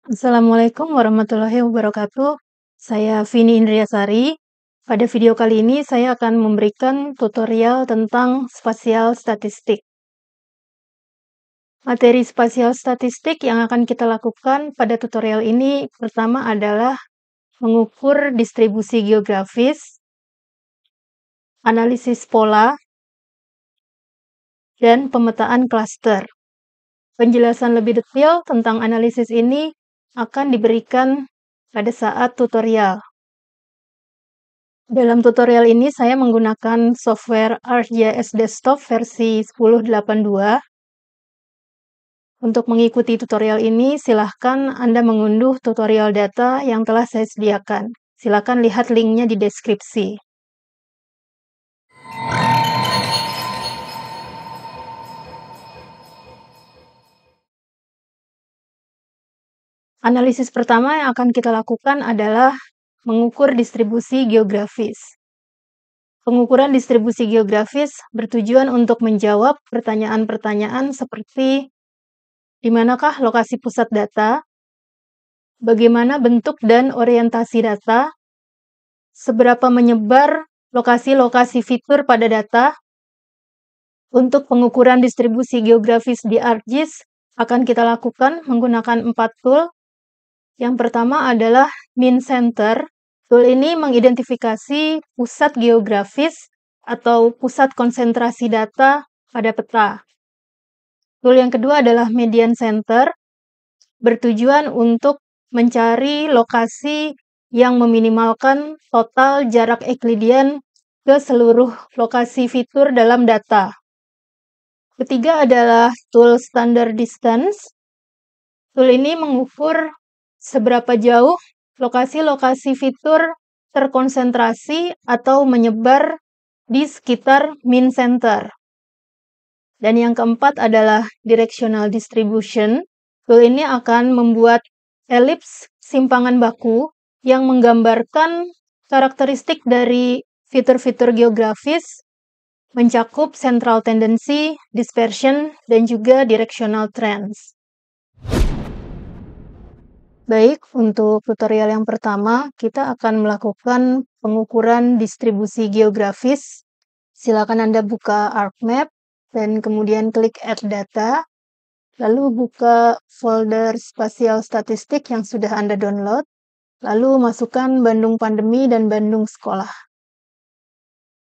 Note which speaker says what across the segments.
Speaker 1: Assalamualaikum warahmatullahi wabarakatuh. Saya Vini Indriasari. Pada video kali ini saya akan memberikan tutorial tentang spasial statistik. Materi spasial statistik yang akan kita lakukan pada tutorial ini pertama adalah mengukur distribusi geografis, analisis pola, dan pemetaan klaster. Penjelasan lebih detail tentang analisis ini akan diberikan pada saat tutorial. Dalam tutorial ini saya menggunakan software ArcGIS Desktop versi 10.82. Untuk mengikuti tutorial ini, silahkan Anda mengunduh tutorial data yang telah saya sediakan. Silahkan lihat linknya di deskripsi. Analisis pertama yang akan kita lakukan adalah mengukur distribusi geografis. Pengukuran distribusi geografis bertujuan untuk menjawab pertanyaan-pertanyaan seperti di manakah lokasi pusat data, bagaimana bentuk dan orientasi data, seberapa menyebar lokasi-lokasi fitur pada data. Untuk pengukuran distribusi geografis di ArcGIS akan kita lakukan menggunakan 4 tool. Yang pertama adalah Mean Center. Tool ini mengidentifikasi pusat geografis atau pusat konsentrasi data pada peta. Tool yang kedua adalah Median Center, bertujuan untuk mencari lokasi yang meminimalkan total jarak Euclidean ke seluruh lokasi fitur dalam data. Ketiga adalah tool Standard Distance. Tool ini mengukur seberapa jauh lokasi-lokasi fitur terkonsentrasi atau menyebar di sekitar mean center. Dan yang keempat adalah Directional Distribution. Tool ini akan membuat elips simpangan baku yang menggambarkan karakteristik dari fitur-fitur geografis, mencakup central tendency, dispersion, dan juga directional trends. Baik, untuk tutorial yang pertama, kita akan melakukan pengukuran distribusi geografis. Silakan Anda buka ArcMap, dan kemudian klik Add Data, lalu buka folder spasial statistik yang sudah Anda download, lalu masukkan Bandung Pandemi dan Bandung Sekolah.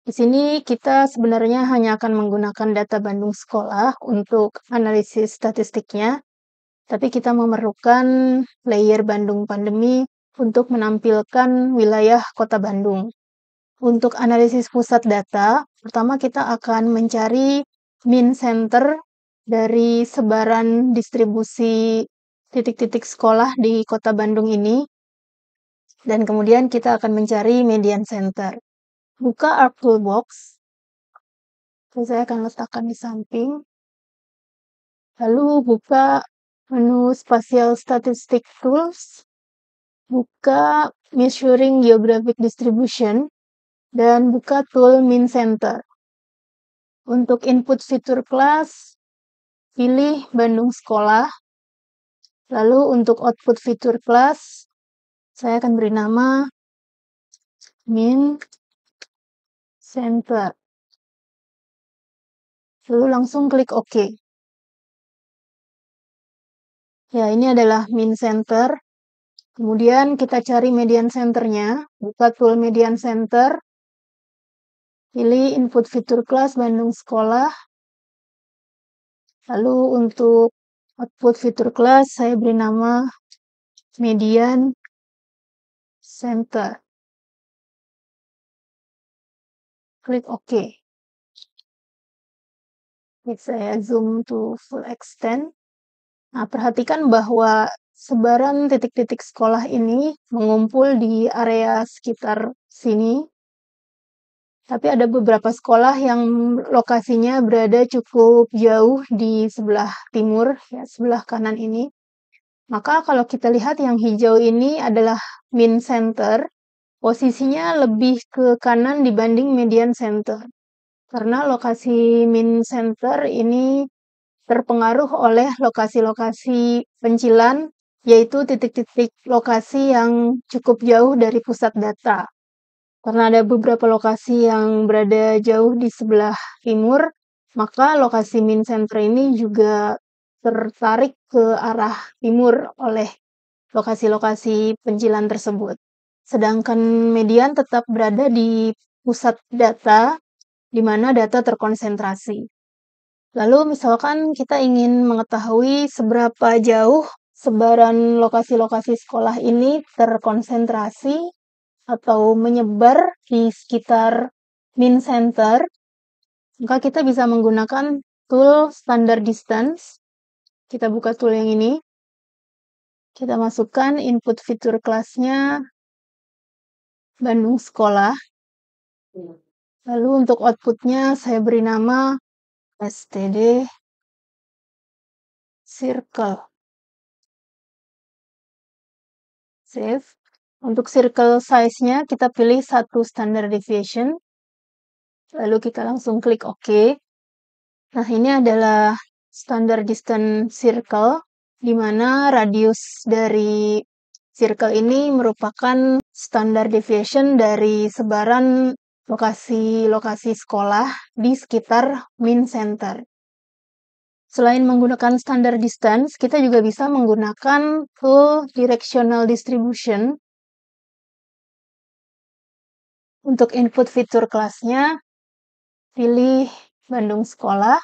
Speaker 1: Di sini kita sebenarnya hanya akan menggunakan data Bandung Sekolah untuk analisis statistiknya, tapi kita memerlukan layer Bandung Pandemi untuk menampilkan wilayah Kota Bandung. Untuk analisis pusat data, pertama kita akan mencari mean center dari sebaran distribusi titik-titik sekolah di Kota Bandung ini, dan kemudian kita akan mencari median center. Buka Arc Toolbox, saya akan letakkan di samping, lalu buka menu Spatial Statistic Tools, buka Measuring Geographic Distribution, dan buka tool Mean Center. Untuk input fitur kelas, pilih Bandung Sekolah. Lalu untuk output fitur kelas, saya akan beri nama Mean Center. Lalu langsung klik OK. Ya, ini adalah Mean Center. Kemudian kita cari median centernya, buka tool median center, pilih input fitur kelas Bandung Sekolah, lalu untuk output fitur kelas saya beri nama median center. Klik OK. Saya zoom to full extent. Nah, perhatikan bahwa sebaran titik-titik sekolah ini mengumpul di area sekitar sini. Tapi ada beberapa sekolah yang lokasinya berada cukup jauh di sebelah timur, ya, sebelah kanan ini. Maka kalau kita lihat yang hijau ini adalah mean center, posisinya lebih ke kanan dibanding median center. Karena lokasi mean center ini terpengaruh oleh lokasi-lokasi pencilan yaitu titik-titik lokasi yang cukup jauh dari pusat data. Karena ada beberapa lokasi yang berada jauh di sebelah timur, maka lokasi min center ini juga tertarik ke arah timur oleh lokasi-lokasi pencilan tersebut. Sedangkan median tetap berada di pusat data, di mana data terkonsentrasi. Lalu misalkan kita ingin mengetahui seberapa jauh sebaran lokasi-lokasi sekolah ini terkonsentrasi atau menyebar di sekitar min center, maka kita bisa menggunakan tool standard distance. Kita buka tool yang ini. Kita masukkan input fitur kelasnya Bandung Sekolah. Lalu untuk outputnya saya beri nama std circle. Save. Untuk circle size-nya kita pilih 1 standard deviation. Lalu kita langsung klik OK. Nah, ini adalah standard distance circle, di mana radius dari circle ini merupakan standard deviation dari sebaran lokasi-lokasi sekolah di sekitar min center. Selain menggunakan standard distance, kita juga bisa menggunakan tool directional distribution. Untuk input fitur kelasnya, pilih Bandung Sekolah.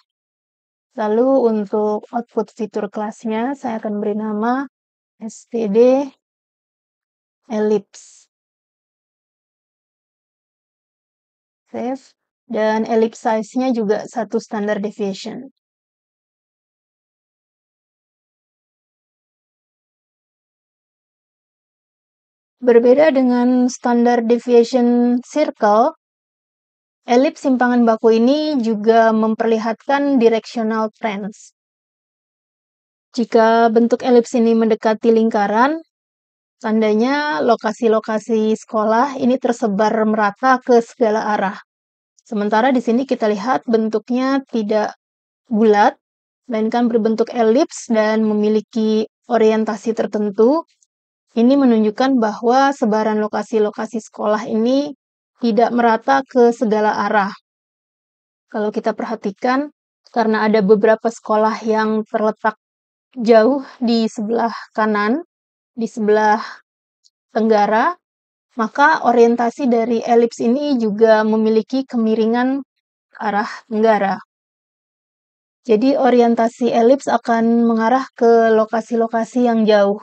Speaker 1: Lalu untuk output fitur kelasnya, saya akan beri nama std ellipse. Save. Dan ellipse size-nya juga 1 standard deviation. Berbeda dengan standard deviation circle, ellipse simpangan baku ini juga memperlihatkan directional trends. Jika bentuk ellipse ini mendekati lingkaran, tandanya lokasi-lokasi sekolah ini tersebar merata ke segala arah. Sementara di sini kita lihat bentuknya tidak bulat, melainkan berbentuk ellipse dan memiliki orientasi tertentu. Ini menunjukkan bahwa sebaran lokasi-lokasi sekolah ini tidak merata ke segala arah. Kalau kita perhatikan, karena ada beberapa sekolah yang terletak jauh di sebelah kanan, di sebelah tenggara, maka orientasi dari ellipse ini juga memiliki kemiringan ke arah tenggara. Jadi orientasi ellipse akan mengarah ke lokasi-lokasi yang jauh.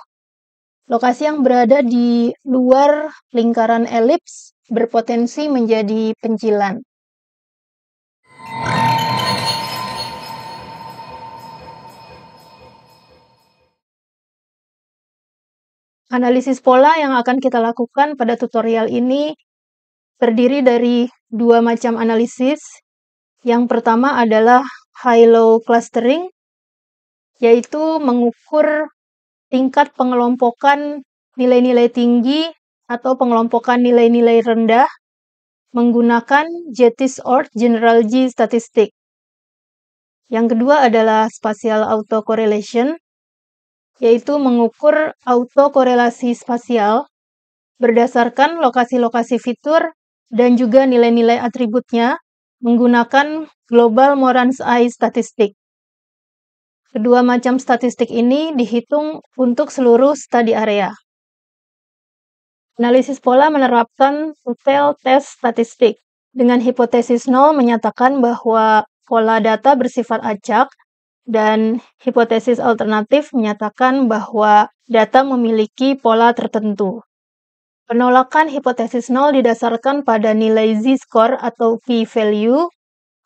Speaker 1: Lokasi yang berada di luar lingkaran ellipse berpotensi menjadi pencilan. Analisis pola yang akan kita lakukan pada tutorial ini terdiri dari 2 macam analisis. Yang pertama adalah high-low clustering, yaitu mengukur tingkat pengelompokan nilai-nilai tinggi atau pengelompokan nilai-nilai rendah menggunakan Gettis-Ord General G statistik. Yang kedua adalah spatial autocorrelation, yaitu mengukur autokorelasi spasial berdasarkan lokasi-lokasi fitur dan juga nilai-nilai atributnya menggunakan Global Morans I statistik. Kedua macam statistik ini dihitung untuk seluruh study area. Analisis pola menerapkan two-tailed test statistik. Dengan hipotesis 0 menyatakan bahwa pola data bersifat acak, dan hipotesis alternatif menyatakan bahwa data memiliki pola tertentu. Penolakan hipotesis 0 didasarkan pada nilai z-score atau p-value.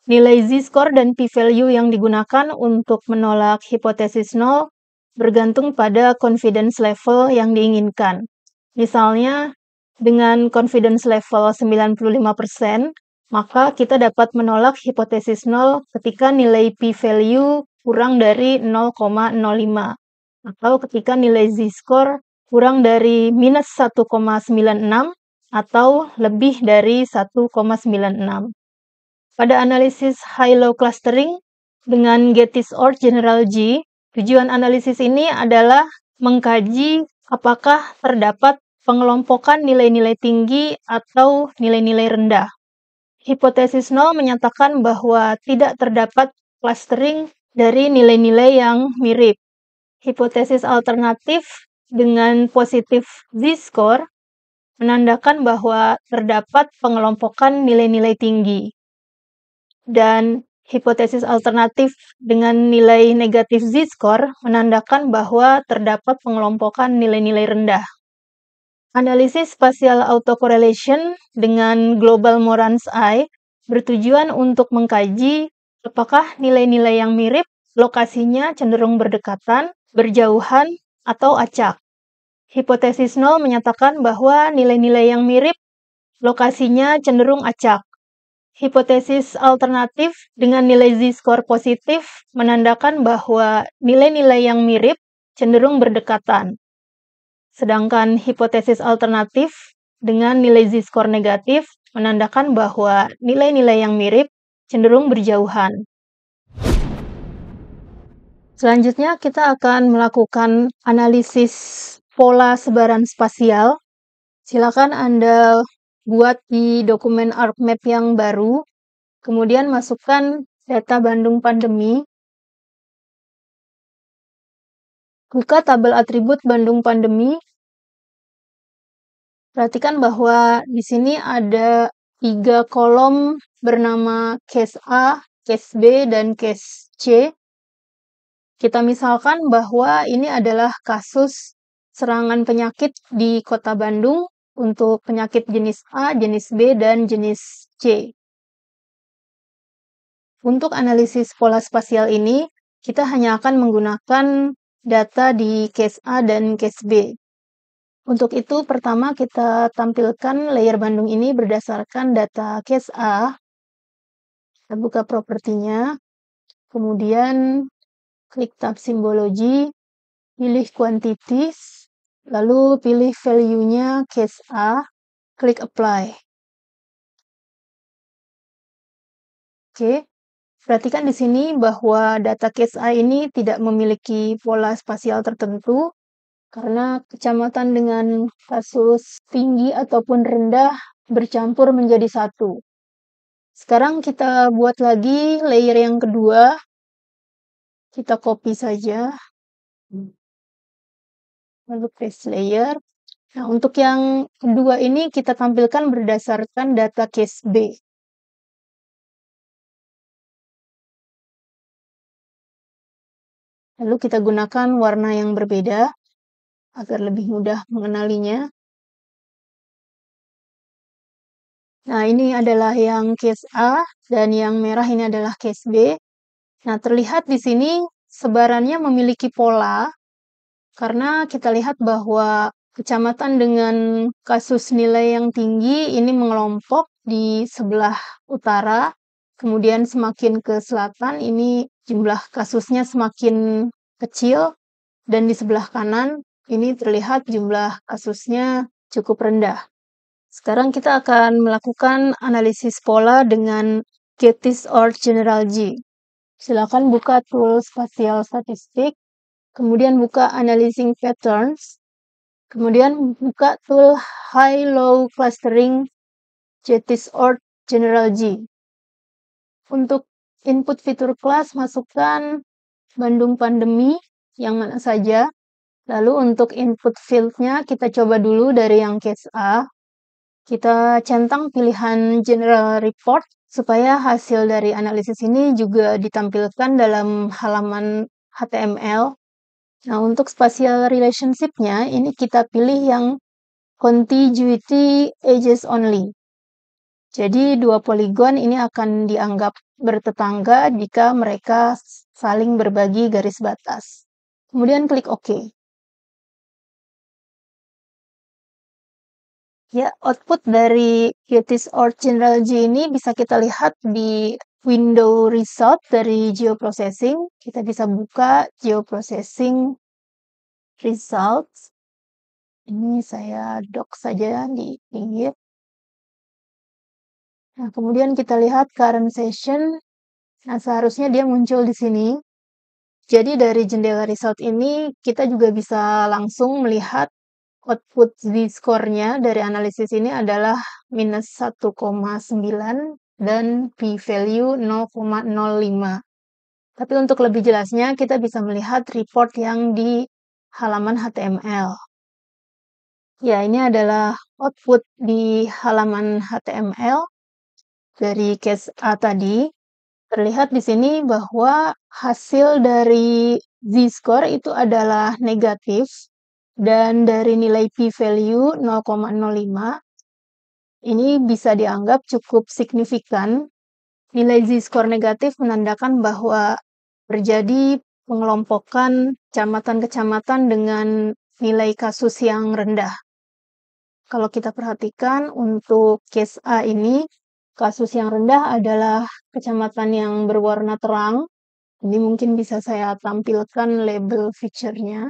Speaker 1: Nilai z-score dan p-value yang digunakan untuk menolak hipotesis 0 bergantung pada confidence level yang diinginkan. Misalnya, dengan confidence level 95%, maka kita dapat menolak hipotesis 0 ketika nilai p-value kurang dari 0,05, atau ketika nilai z-score kurang dari minus 1,96 atau lebih dari 1,96. Pada analisis high-low clustering dengan Gettis-Ord General G, tujuan analisis ini adalah mengkaji apakah terdapat pengelompokan nilai-nilai tinggi atau nilai-nilai rendah. Hipotesis nol menyatakan bahwa tidak terdapat clustering dari nilai-nilai yang mirip. Hipotesis alternatif dengan positif z-score menandakan bahwa terdapat pengelompokan nilai-nilai tinggi. Dan hipotesis alternatif dengan nilai negatif z-score menandakan bahwa terdapat pengelompokan nilai-nilai rendah. Analisis spatial autocorrelation dengan global Moran's I bertujuan untuk mengkaji apakah nilai-nilai yang mirip lokasinya cenderung berdekatan, berjauhan, atau acak. Hipotesis nol menyatakan bahwa nilai-nilai yang mirip lokasinya cenderung acak. Hipotesis alternatif dengan nilai z-score positif menandakan bahwa nilai-nilai yang mirip cenderung berdekatan. Sedangkan hipotesis alternatif dengan nilai z-score negatif menandakan bahwa nilai-nilai yang mirip cenderung berjauhan. Selanjutnya kita akan melakukan analisis pola sebaran spasial. Silakan Anda buat di dokumen ArcMap yang baru, kemudian masukkan data Bandung Pandemi. Buka tabel atribut Bandung Pandemi. Perhatikan bahwa di sini ada 3 kolom bernama case A, case B, dan case C. Kita misalkan bahwa ini adalah kasus serangan penyakit di Kota Bandung untuk penyakit jenis A, jenis B, dan jenis C. Untuk analisis pola spasial ini, kita hanya akan menggunakan data di case A dan case B. Untuk itu, pertama kita tampilkan layer Bandung ini berdasarkan data case A. Kita buka propertinya, kemudian klik tab simbologi, pilih quantities, lalu pilih value-nya case A, klik apply. Oke, perhatikan di sini bahwa data case A ini tidak memiliki pola spasial tertentu, karena kecamatan dengan kasus tinggi ataupun rendah bercampur menjadi satu. Sekarang kita buat lagi layer yang kedua. Kita copy saja. Lalu paste layer. Nah, untuk yang kedua ini kita tampilkan berdasarkan data case B. Lalu kita gunakan warna yang berbeda agar lebih mudah mengenalinya. Nah, ini adalah yang case A dan yang merah ini adalah case B. Nah, terlihat di sini sebarannya memiliki pola karena kita lihat bahwa kecamatan dengan kasus nilai yang tinggi ini mengelompok di sebelah utara, kemudian semakin ke selatan ini jumlah kasusnya semakin kecil, dan di sebelah kanan ini terlihat jumlah kasusnya cukup rendah. Sekarang kita akan melakukan analisis pola dengan Getis or General G. Silakan buka tool spatial statistik, kemudian buka analyzing patterns, kemudian buka tool high-low clustering Getis or General G. Untuk input fitur kelas masukkan Bandung Pandemi yang mana saja. Lalu untuk input field-nya kita coba dulu dari yang case A. Kita centang pilihan General Report supaya hasil dari analisis ini juga ditampilkan dalam halaman HTML. Nah, untuk spatial relationship-nya, ini kita pilih yang contiguity edges only. Jadi, dua poligon ini akan dianggap bertetangga jika mereka saling berbagi garis batas. Kemudian klik OK. Ya, output dari Getis or General G ini bisa kita lihat di window result dari geoprocessing. Kita bisa buka geoprocessing results. Ini saya dock saja di pinggir. Nah, kemudian kita lihat current session. Nah, seharusnya dia muncul di sini. Jadi dari jendela result ini kita juga bisa langsung melihat output z-score-nya dari analisis ini adalah minus 1,9 dan p-value 0,05. Tapi untuk lebih jelasnya kita bisa melihat report yang di halaman HTML. Ya, ini adalah output di halaman HTML dari case A tadi. Terlihat di sini bahwa hasil dari z-score itu adalah negatif dan dari nilai p-value 0,05 ini bisa dianggap cukup signifikan. Nilai z-score negatif menandakan bahwa terjadi pengelompokan kecamatan-kecamatan dengan nilai kasus yang rendah. Kalau kita perhatikan untuk case A ini, kasus yang rendah adalah kecamatan yang berwarna terang. Ini mungkin bisa saya tampilkan label feature-nya.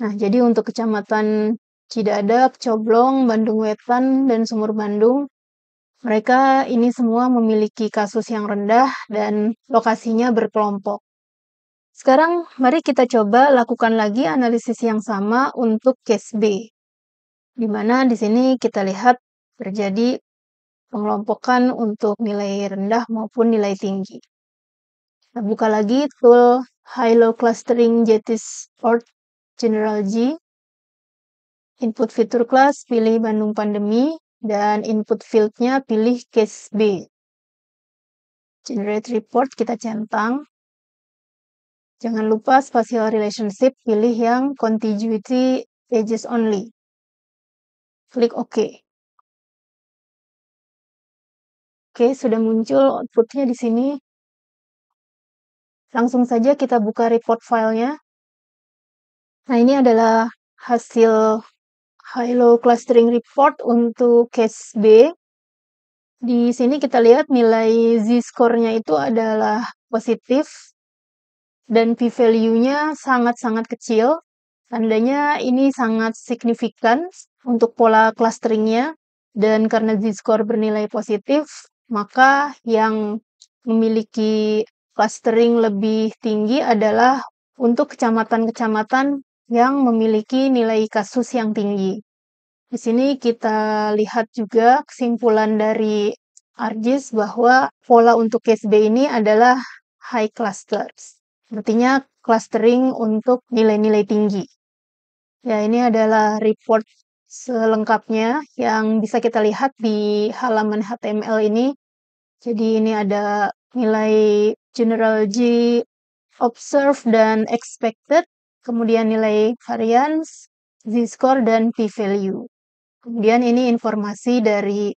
Speaker 1: Nah, jadi untuk kecamatan Cidadak, Coblong, Bandung Wetan, dan Sumur Bandung, mereka ini semua memiliki kasus yang rendah dan lokasinya berkelompok. Sekarang, mari kita coba lakukan lagi analisis yang sama untuk case B, di mana di sini kita lihat terjadi pengelompokan untuk nilai rendah maupun nilai tinggi. Kita buka lagi tool High-Low Clustering JETIS or General G. Input fitur class, pilih Bandung Pandemi, dan input field-nya pilih case B. Generate report kita centang. Jangan lupa spatial relationship, pilih yang contiguity pages only. Klik OK. Oke, sudah muncul outputnya di sini. Langsung saja kita buka report filenya. Nah, ini adalah hasil high-low clustering report untuk case B. Di sini kita lihat nilai z-score-nya itu adalah positif dan p-value-nya sangat-sangat kecil. Tandanya ini sangat signifikan untuk pola clustering-nya, dan karena z-score bernilai positif, maka yang memiliki clustering lebih tinggi adalah untuk kecamatan-kecamatan yang memiliki nilai kasus yang tinggi. Di sini kita lihat juga kesimpulan dari ArcGIS bahwa pola untuk case B ini adalah high clusters. Artinya clustering untuk nilai-nilai tinggi. Ya, ini adalah report selengkapnya yang bisa kita lihat di halaman HTML ini. Jadi ini ada nilai general G, observed dan expected, kemudian nilai variance, z-score, dan p-value. Kemudian ini informasi dari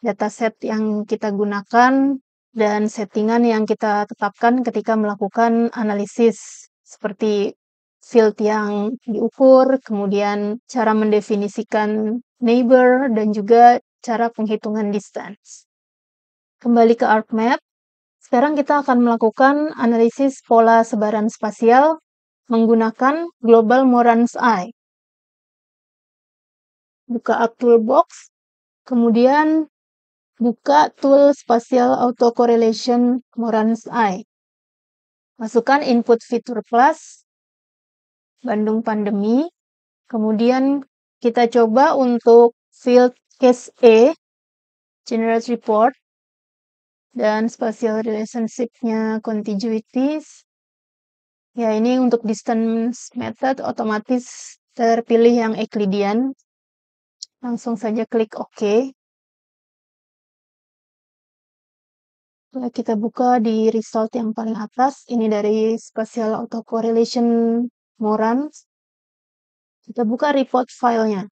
Speaker 1: dataset yang kita gunakan dan settingan yang kita tetapkan ketika melakukan analisis, seperti field yang diukur, kemudian cara mendefinisikan neighbor, dan juga cara penghitungan distance. Kembali ke ArcMap, sekarang kita akan melakukan analisis pola sebaran spasial menggunakan Global Moran's Eye. Buka Arc Toolbox, kemudian buka tool Spatial Autocorrelation Moran's Eye. Masukkan input fitur class Bandung Pandemi. Kemudian kita coba untuk field case A, generate report, dan spatial relationship-nya contiguities. Ya, ini untuk distance method otomatis terpilih yang Euclidean. Langsung saja klik OK. Kita buka di result yang paling atas, ini dari Spatial Autocorrelation Morans. Kita buka report filenya.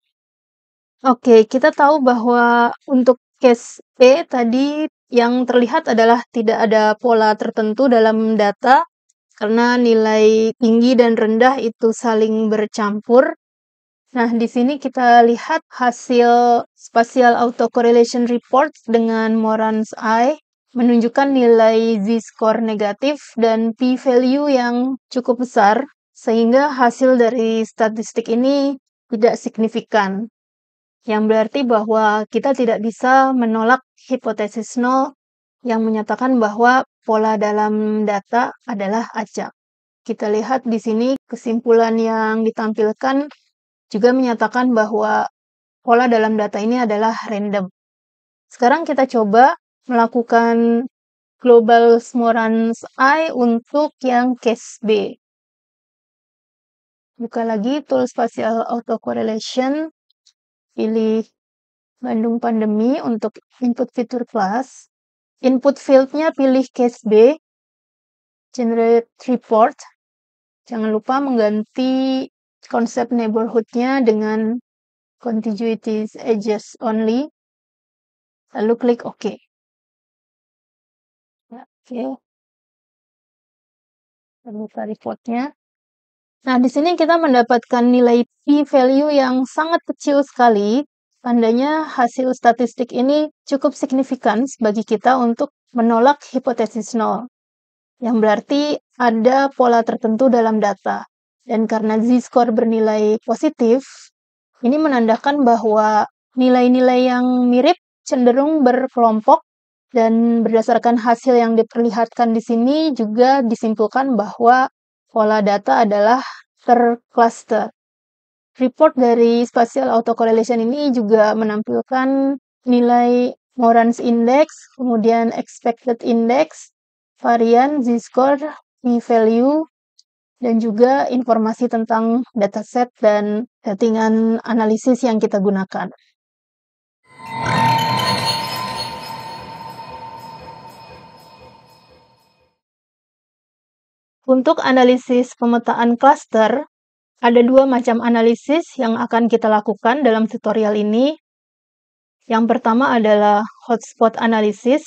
Speaker 1: Oke, kita tahu bahwa untuk case E tadi yang terlihat adalah tidak ada pola tertentu dalam data, karena nilai tinggi dan rendah itu saling bercampur. Nah, di sini kita lihat hasil Spatial Autocorrelation Report dengan Moran's Eye menunjukkan nilai z-score negatif dan p-value yang cukup besar, sehingga hasil dari statistik ini tidak signifikan. Yang berarti bahwa kita tidak bisa menolak hipotesis nol yang menyatakan bahwa pola dalam data adalah acak. Kita lihat di sini kesimpulan yang ditampilkan juga menyatakan bahwa pola dalam data ini adalah random. Sekarang kita coba melakukan global Morans I untuk yang case B. Buka lagi tool spatial autocorrelation, pilih Bandung Pandemi untuk input fitur class. Input field-nya pilih case B, generate report. Jangan lupa mengganti konsep neighborhood-nya dengan contiguous edges only. Lalu klik OK. Ya, oke. Buka report-nya. Nah, di sini kita mendapatkan nilai p-value yang sangat kecil sekali. Tandanya hasil statistik ini cukup signifikan bagi kita untuk menolak hipotesis nol, yang berarti ada pola tertentu dalam data. Dan karena z-score bernilai positif, ini menandakan bahwa nilai-nilai yang mirip cenderung berkelompok, dan berdasarkan hasil yang diperlihatkan di sini juga disimpulkan bahwa pola data adalah tercluster. Report dari spatial autocorrelation ini juga menampilkan nilai Morans Index, kemudian expected index, varian, z-score, p-value, dan juga informasi tentang dataset dan settingan analisis yang kita gunakan. Untuk analisis pemetaan klaster, ada dua macam analisis yang akan kita lakukan dalam tutorial ini. Yang pertama adalah hotspot analysis,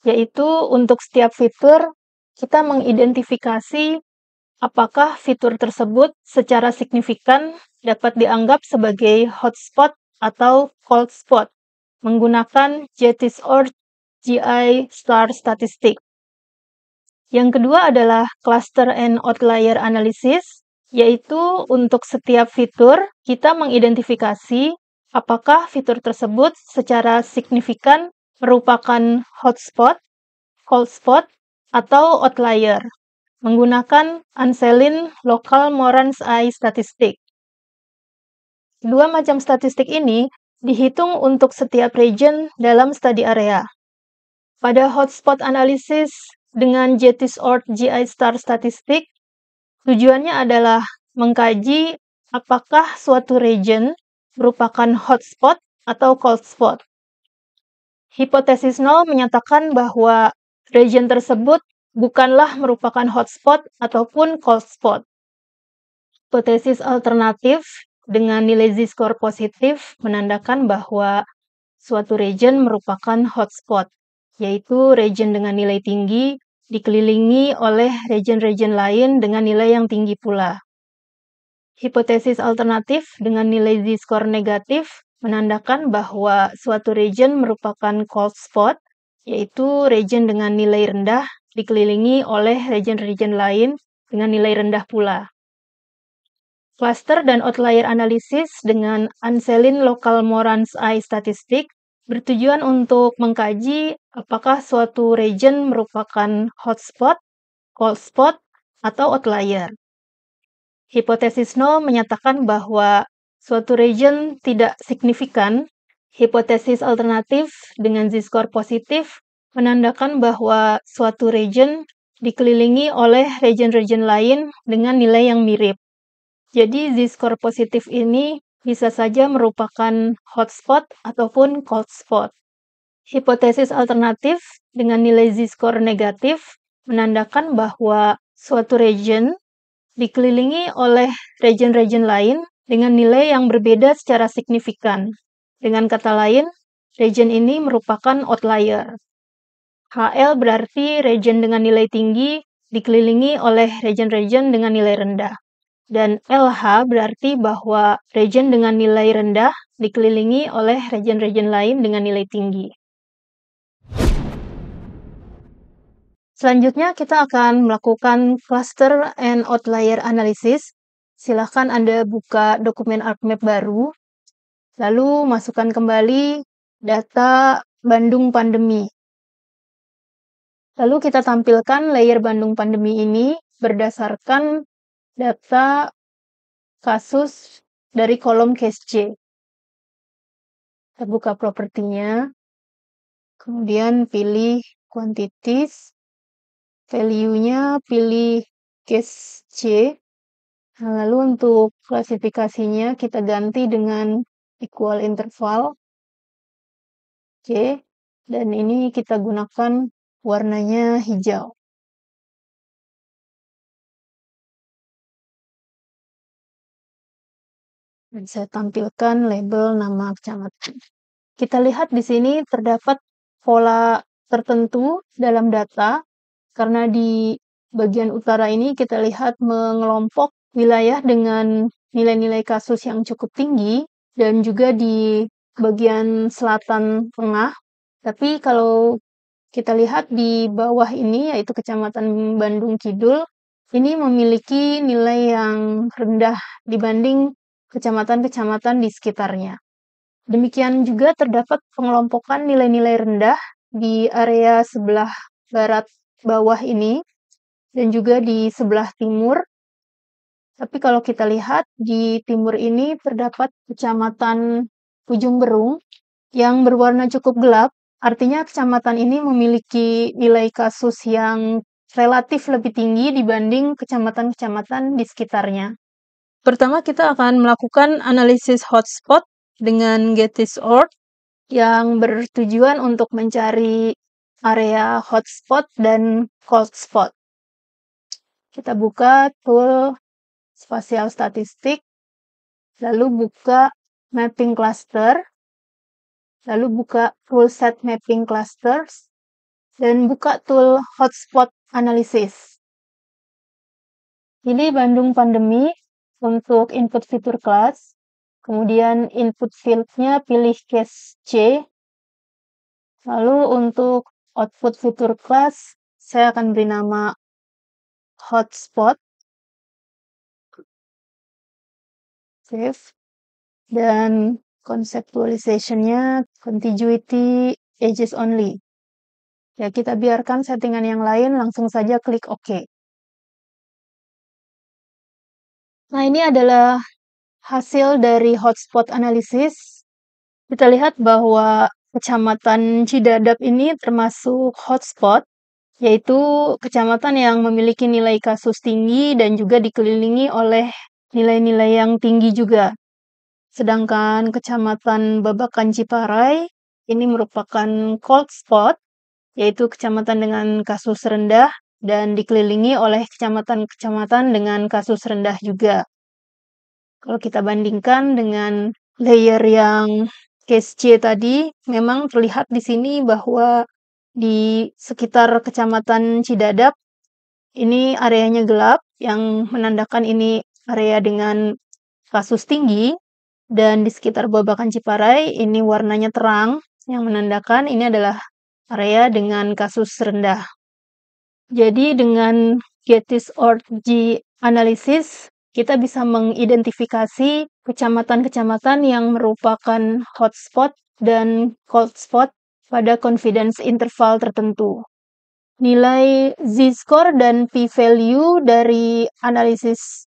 Speaker 1: yaitu untuk setiap fitur kita mengidentifikasi apakah fitur tersebut secara signifikan dapat dianggap sebagai hotspot atau cold spot menggunakan JTIS-OR GI star statistic. Yang kedua adalah cluster and outlier analysis, yaitu untuk setiap fitur kita mengidentifikasi apakah fitur tersebut secara signifikan merupakan hotspot, cold spot, atau outlier menggunakan Ansselin Local Morans I statistik. Dua macam statistik ini dihitung untuk setiap region dalam study area. Pada hotspot analysis dengan JTIS-OR GI star statistik, tujuannya adalah mengkaji apakah suatu region merupakan hotspot atau cold spot. Hipotesis nol menyatakan bahwa region tersebut bukanlah merupakan hotspot ataupun cold spot. Hipotesis alternatif dengan nilai z-score positif menandakan bahwa suatu region merupakan hotspot, yaitu region dengan nilai tinggi dikelilingi oleh region-region lain dengan nilai yang tinggi pula. Hipotesis alternatif dengan nilai z-score negatif menandakan bahwa suatu region merupakan cold spot, yaitu region dengan nilai rendah dikelilingi oleh region-region lain dengan nilai rendah pula. Cluster dan outlier analysis dengan Ansselin Local Morans I statistik bertujuan untuk mengkaji apakah suatu region merupakan hotspot, cold spot, atau outlier. Hipotesis nol menyatakan bahwa suatu region tidak signifikan. Hipotesis alternatif dengan z-score positif menandakan bahwa suatu region dikelilingi oleh region-region lain dengan nilai yang mirip. Jadi z-score positif ini bisa saja merupakan hotspot ataupun cold spot. Hipotesis alternatif dengan nilai z-score negatif menandakan bahwa suatu region dikelilingi oleh region-region lain dengan nilai yang berbeda secara signifikan. Dengan kata lain, region ini merupakan outlier. HL berarti region dengan nilai tinggi dikelilingi oleh region-region dengan nilai rendah. Dan LH berarti bahwa region dengan nilai rendah dikelilingi oleh region-region lain dengan nilai tinggi. Selanjutnya kita akan melakukan cluster and outlier analysis. Silahkan Anda buka dokumen ArcMap baru, lalu masukkan kembali data Bandung Pandemi. Lalu kita tampilkan layer Bandung Pandemi ini berdasarkan data kasus dari kolom case C. Kita buka propertinya, kemudian pilih quantities, value-nya pilih case C. Nah, lalu untuk klasifikasinya kita ganti dengan equal interval C, dan ini kita gunakan warnanya hijau. Dan saya tampilkan label nama kecamatan. Kita lihat di sini terdapat pola tertentu dalam data, karena di bagian utara ini kita lihat mengelompok wilayah dengan nilai-nilai kasus yang cukup tinggi, dan juga di bagian selatan tengah. Tapi kalau kita lihat di bawah ini, yaitu Kecamatan Bandung Kidul, ini memiliki nilai yang rendah dibanding kecamatan-kecamatan di sekitarnya. Demikian juga terdapat pengelompokan nilai-nilai rendah di area sebelah barat bawah ini, dan juga di sebelah timur. Tapi kalau kita lihat di timur ini terdapat Kecamatan Ujung Berung yang berwarna cukup gelap, artinya kecamatan ini memiliki nilai kasus yang relatif lebih tinggi dibanding kecamatan-kecamatan di sekitarnya. Pertama, kita akan melakukan analisis hotspot dengan Gettysord yang bertujuan untuk mencari area hotspot dan cold spot. Kita buka tool spasial statistik, lalu buka mapping cluster, lalu buka tool set mapping clusters, dan buka tool hotspot analysis. Pilih Bandung Pandemi untuk input fitur class, kemudian input field-nya pilih case C, lalu untuk output fitur class, saya akan beri nama hotspot, save, dan conceptualization-nya contiguity edges only. Ya, kita biarkan settingan yang lain, langsung saja klik OK. Nah, ini adalah hasil dari hotspot analysis. Kita lihat bahwa Kecamatan Cidadap ini termasuk hotspot, yaitu kecamatan yang memiliki nilai kasus tinggi dan juga dikelilingi oleh nilai-nilai yang tinggi juga. Sedangkan Kecamatan Babakan Ciparai ini merupakan cold spot, yaitu kecamatan dengan kasus rendah dan dikelilingi oleh kecamatan-kecamatan dengan kasus rendah juga. Kalau kita bandingkan dengan layer yang case C tadi, memang terlihat di sini bahwa di sekitar Kecamatan Cidadap ini areanya gelap, yang menandakan ini area dengan kasus tinggi, dan di sekitar Babakan Ciparai ini warnanya terang, yang menandakan ini adalah area dengan kasus rendah. Jadi dengan Gettysord G analysis, kita bisa mengidentifikasi kecamatan-kecamatan yang merupakan hotspot dan cold spot pada confidence interval tertentu. Nilai z-score dan p-value dari analisis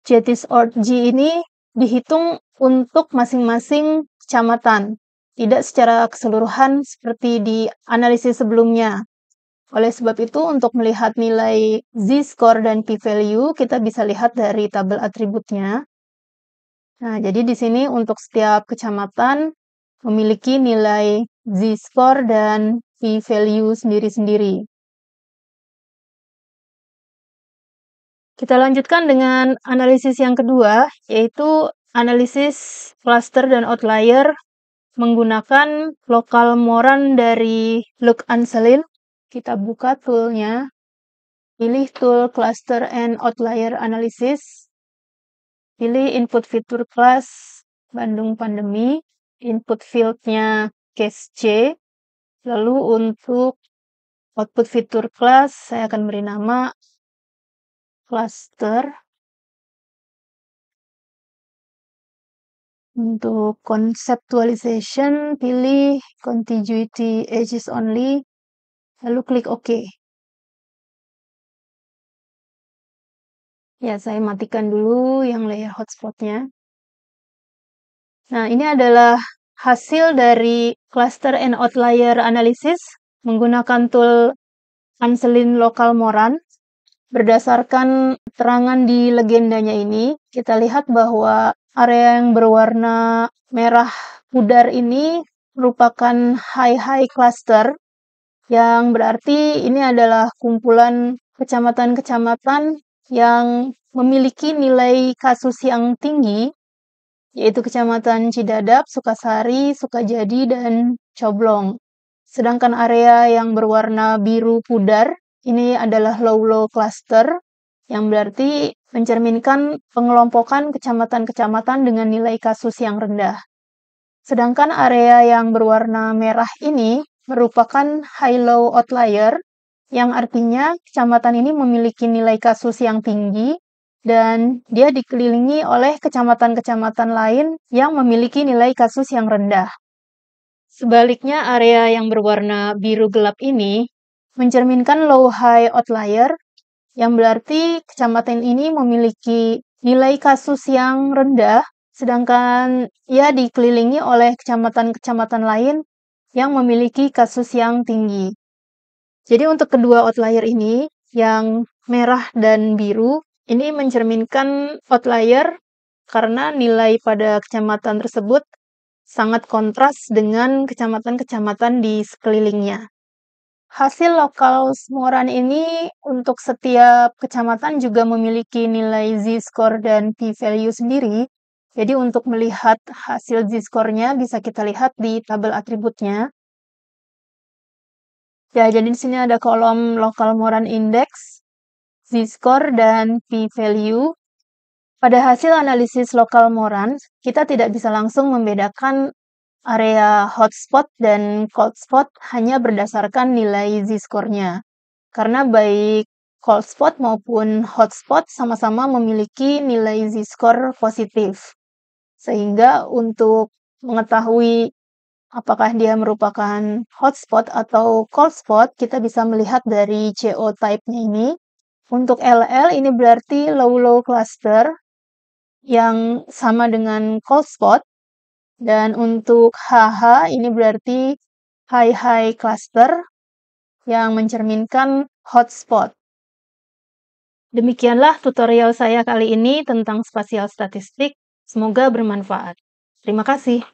Speaker 1: Gettysord G ini dihitung untuk masing-masing kecamatan, tidak secara keseluruhan seperti di analisis sebelumnya. Oleh sebab itu, untuk melihat nilai z-score dan p-value, kita bisa lihat dari tabel atributnya. Nah, jadi di sini untuk setiap kecamatan memiliki nilai z-score dan p-value sendiri-sendiri. Kita lanjutkan dengan analisis yang kedua, yaitu analisis cluster dan outlier menggunakan lokal moran dari Luc Anselin. Kita buka toolnya, pilih tool cluster and outlier analysis, pilih input fitur class Bandung Pandemi, input field-nya case C, lalu untuk output fitur class saya akan beri nama cluster. Untuk conceptualization, pilih contiguity edges only, lalu klik OK. Ya, saya matikan dulu yang layer hotspot-nya. Nah, ini adalah hasil dari cluster and outlier analysis menggunakan tool Anselin Local Moran. Berdasarkan keterangan di legendanya ini, kita lihat bahwa area yang berwarna merah pudar ini merupakan high cluster, yang berarti ini adalah kumpulan kecamatan-kecamatan yang memiliki nilai kasus yang tinggi, yaitu Kecamatan Cidadap, Sukasari, Sukajadi, dan Coblong. Sedangkan area yang berwarna biru pudar ini adalah low cluster, yang berarti mencerminkan pengelompokan kecamatan-kecamatan dengan nilai kasus yang rendah. Sedangkan area yang berwarna merah ini merupakan high-low outlier, yang artinya kecamatan ini memiliki nilai kasus yang tinggi dan dia dikelilingi oleh kecamatan-kecamatan lain yang memiliki nilai kasus yang rendah. Sebaliknya, area yang berwarna biru gelap ini mencerminkan low-high outlier, yang berarti kecamatan ini memiliki nilai kasus yang rendah, sedangkan ia dikelilingi oleh kecamatan-kecamatan lain yang memiliki kasus yang tinggi. Jadi untuk kedua outlier ini, yang merah dan biru, ini mencerminkan outlier karena nilai pada kecamatan tersebut sangat kontras dengan kecamatan-kecamatan di sekelilingnya. Hasil lokal Moran ini untuk setiap kecamatan juga memiliki nilai z-score dan p-value sendiri. Jadi untuk melihat hasil z-score-nya bisa kita lihat di tabel atributnya. Ya, jadi di sini ada kolom lokal Moran index, z-score, dan p-value. Pada hasil analisis lokal Moran, kita tidak bisa langsung membedakan area hotspot dan cold spot hanya berdasarkan nilai z-score-nya. Karena baik cold spot maupun hotspot sama-sama memiliki nilai z-score positif. Sehingga untuk mengetahui apakah dia merupakan hotspot atau cold spot, kita bisa melihat dari CO type-nya ini. Untuk LL ini berarti low cluster yang sama dengan cold spot. Dan untuk HH ini berarti high cluster yang mencerminkan hotspot. Demikianlah tutorial saya kali ini tentang spasial statistik. Semoga bermanfaat. Terima kasih.